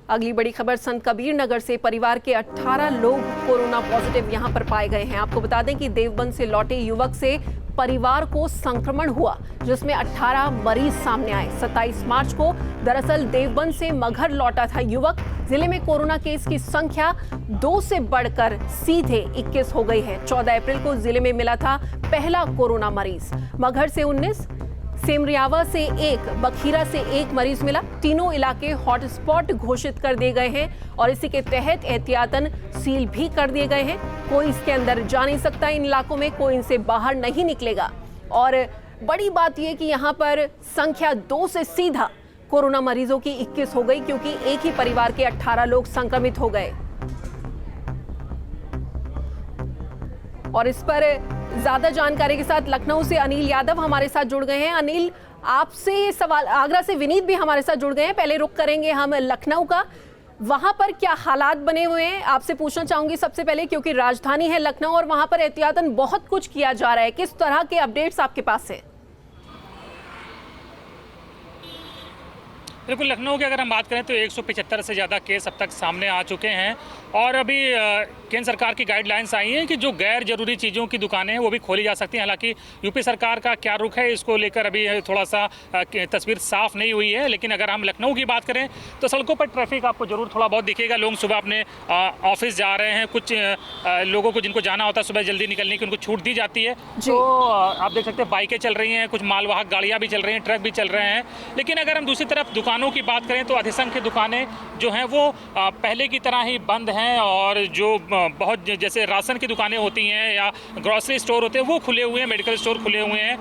अगली बड़ी खबर संत कबीर नगर से परिवार के 18 लोग कोरोना पॉजिटिव यहां पर पाए गए हैं। आपको बता दें कि देवबंद से लौटे युवक से परिवार को संक्रमण हुआ, जिसमें 18 मरीज सामने आए। 27 मार्च को दरअसल देवबंद से मगहर लौटा था युवक। जिले में कोरोना केस की संख्या 2 से बढ़कर सीधे 21 हो गई है। 14 अप्रैल को जिले में मिला था पहला कोरोना मरीज। मगहर से 19, सेमरियावा से 1, बखीरा से 1 मरीज मिला। तीनों इलाके हॉटस्पॉट घोषित कर दिए गए हैं और इसी के तहत एहतियातन सील भी कर दिए गए हैं। कोई इसके अंदर जा नहीं सकता, इन इलाकों में कोई इनसे बाहर नहीं निकलेगा। और बड़ी बात यह कि यहाँ पर संख्या 2 से सीधा कोरोना मरीजों की 21 हो गई, क्योंकि एक ही परिवार के 18 लोग संक्रमित हो गए। और इस पर ज्यादा जानकारी के साथ लखनऊ से अनिल यादव हमारे साथ जुड़ गए हैं। अनिल, आपसे ये सवाल, आगरा से विनीत भी हमारे साथ जुड़ गए हैं। पहले रुख करेंगे हम लखनऊ का, वहां पर क्या हालात बने हुए हैं आपसे पूछना चाहूंगी सबसे पहले, क्योंकि राजधानी है लखनऊ और वहां पर एहतियातन बहुत कुछ किया जा रहा है। किस तरह के अपडेट्स आपके पास है? बिल्कुल, लखनऊ की अगर हम बात करें तो 175 से ज़्यादा केस अब तक सामने आ चुके हैं और अभी केंद्र सरकार की गाइडलाइंस आई हैं कि जो गैर जरूरी चीज़ों की दुकानें हैं वो भी खोली जा सकती हैं। हालांकि यूपी सरकार का क्या रुख है इसको लेकर अभी थोड़ा सा तस्वीर साफ नहीं हुई है। लेकिन अगर हम लखनऊ की बात करें तो सड़कों पर ट्रैफिक आपको जरूर थोड़ा बहुत दिखेगा। लोग सुबह अपने ऑफिस जा रहे हैं, कुछ लोगों को जिनको जाना होता है सुबह जल्दी निकलने की उनको छूट दी जाती है। तो आप देख सकते हैं बाइकें चल रही हैं, कुछ मालवाहक गाड़ियाँ भी चल रही हैं, ट्रक भी चल रहे हैं। लेकिन अगर हम दूसरी तरफ दुकानों की बात करें तो अधिसंख्य दुकानें जो हैं वो पहले की तरह ही बंद हैं और जो बहुत जैसे राशन की दुकानें होती हैं या ग्रॉसरी स्टोर होते हैं वो खुले हुए हैं, मेडिकल स्टोर खुले हुए हैं।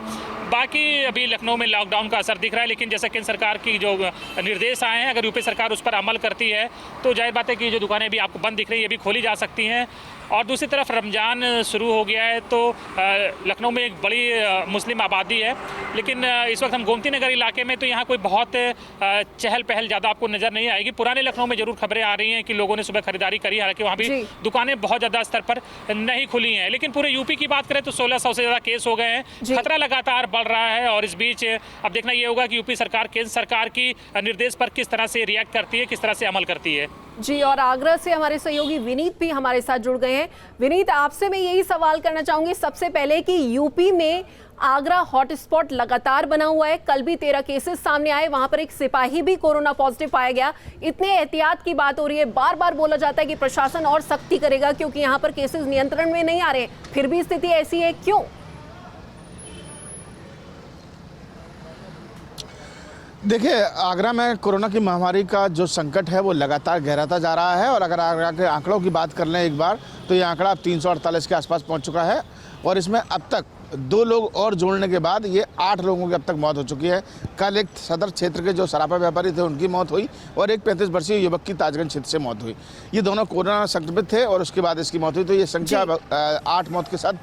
बाकी अभी लखनऊ में लॉकडाउन का असर दिख रहा है, लेकिन जैसा केंद्र सरकार की जो निर्देश आए हैं अगर यूपी सरकार उस पर अमल करती है तो जाहिर बात है कि जो दुकानें भी आपको बंद दिख रही है ये भी खोली जा सकती हैं। और दूसरी तरफ रमज़ान शुरू हो गया है तो लखनऊ में एक बड़ी मुस्लिम आबादी है, लेकिन इस वक्त हम गोमती नगर इलाके में तो यहाँ कोई बहुत चहल पहल ज़्यादा आपको नज़र नहीं आएगी। पुराने लखनऊ में जरूर खबरें आ रही हैं कि लोगों ने सुबह खरीदारी करी, हालांकि वहाँ भी दुकानें बहुत ज़्यादा स्तर पर नहीं खुली हैं। लेकिन पूरे यूपी की बात करें तो 1600 से ज़्यादा केस हो गए हैं। खतरा लगातार बढ़ रहा है और इस बीच अब देखना ये होगा कि यूपी सरकार केंद्र सरकार की निर्देश पर किस तरह से रिएक्ट करती है, किस तरह से अमल करती है। जी, और आगरा से हमारे सहयोगी विनीत भी हमारे साथ जुड़ गए हैं। विनीत, आपसे मैं यही सवाल करना चाहूंगी सबसे पहले कि यूपी में आगरा हॉटस्पॉट लगातार बना हुआ है। कल भी 13 केसेस सामने आए, वहां पर एक सिपाही भी कोरोना पॉजिटिव पाया गया। इतने एहतियात की बात हो रही है, बार बार बोला जाता है कि प्रशासन और सख्ती करेगा क्योंकि यहाँ पर केसेस नियंत्रण में नहीं आ रहे, फिर भी स्थिति ऐसी है, क्यों? देखिए, आगरा में कोरोना की महामारी का जो संकट है वो लगातार गहराता जा रहा है और अगर आगरा के आंकड़ों की बात कर लें एक बार तो ये आंकड़ा अब 348 के आसपास पहुंच चुका है और इसमें अब तक 2 लोग और जोड़ने के बाद ये 8 लोगों की अब तक मौत हो चुकी है। कल एक सदर क्षेत्र के जो सराफा व्यापारी थे उनकी मौत हुई और एक 35 वर्षीय युवक की ताजगंज क्षेत्र से मौत हुई। ये दोनों कोरोना संक्रमित थे और उसके बाद इसकी मौत हुई, तो ये संख्या 8 मौत के साथ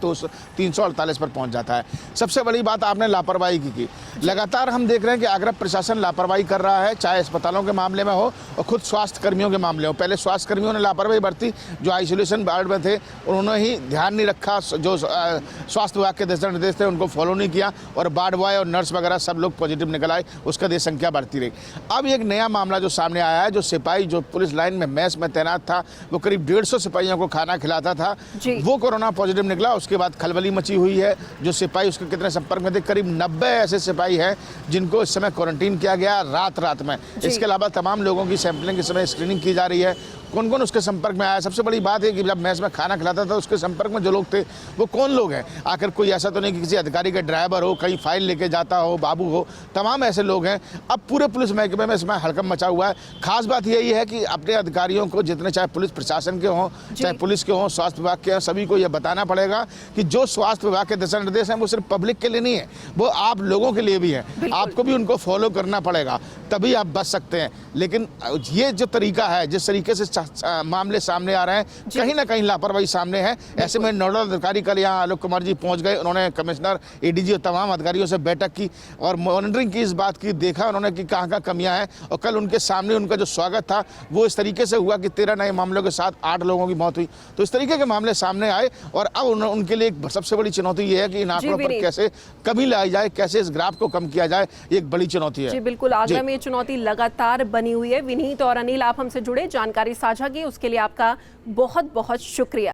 348 पर पहुंच जाता है। सबसे बड़ी बात आपने लापरवाही की। लगातार हम देख रहे हैं कि आगरा प्रशासन लापरवाही कर रहा है, चाहे अस्पतालों के मामले में हो और खुद स्वास्थ्य कर्मियों के मामले हो। पहले स्वास्थ्य कर्मियों ने लापरवाही बरती, जो आइसोलेशन वार्ड में थे उन्होंने ही ध्यान नहीं रखा, जो स्वास्थ्य विभाग के दिशा निर्देश थे उनको फॉलो नहीं किया और वार्ड बॉय और नर्स वगैरह सब लोग पॉजिटिव निकल आए, उसका देश संख्या बढ़ती रही। अब एक नया मामला जो सामने आया है, जो सिपाही जो पुलिस लाइन में मैस में तैनात था, वो करीब 150 सिपाहियों को खाना खिलाता था, वो कोरोना पॉजिटिव निकला। उसके बाद खलबली मची हुई है। जो सिपाही उसके कितने संपर्क में थे, करीब 90 ऐसे सिपाही हैं जिनको इस समय क्वारंटीन किया गया रात में। इसके अलावा तमाम लोगों की सैंपलिंग इस समय स्क्रीनिंग की जा रही है, कौन कौन उसके संपर्क में आया। सबसे बड़ी बात है कि जब मैस में खाना खिलाता था उसके संपर्क में जो लोग थे वो कौन लोग हैं। आखिर कोई ऐसा तो नहीं कि किसी अधिकारी का ड्राइवर हो, कहीं फाइल लेके जाता हो, बाबू हो, तमाम ऐसे लोग हैं। अब पूरे पुलिस महकमे में इसमें हड़कंप मचा हुआ है। खास बात यही है कि अपने अधिकारियों को, जितने चाहे पुलिस प्रशासन के हों, चाहे पुलिस के हों, स्वास्थ्य विभाग के हों, सभी को यह बताना पड़ेगा कि जो स्वास्थ्य विभाग के दिशा निर्देश हैं वो सिर्फ पब्लिक के लिए नहीं है, वो आप लोगों के लिए भी है। आपको भी उनको फॉलो करना पड़ेगा, तभी आप बच सकते हैं। लेकिन ये जो तरीका है, जिस तरीके से मामले सामने आ रहे हैं, कहीं ना कहीं लापरवाही सामने है। ऐसे में नोडल अधिकारी कल यहाँ आलोक कुमार जी पहुंच गए, उन्होंने उन्होंने कमिश्नर, एडीजी और तमाम अधिकारियों से बैठक की और मॉनिटरिंग की, इस बात की देखा उन्होंने कि कहाँ कहाँ कमियां हैं। और कल उनके सामने उनका जो स्वागत था वो इस तरीके से हुआ कि 13 नए मामलों के साथ 8 लोगों की मौत हुई। तो इस तरीके के मामले सामने आए और अब उनके लिए एक सबसे बड़ी चुनौती ये है कि इन आंकड़ों पर कैसे कमी लाई जाए, कैसे इस ग्राफ को कम किया जाए, ये एक बड़ी चुनौती है। जी बिल्कुल, आगरा में ये चुनौती लगातार बनी हुई है। विनीत और अनिल, आप हमसे जुड़े, जानकारी साझा की, उसके लिए आपका बहुत बहुत शुक्रिया।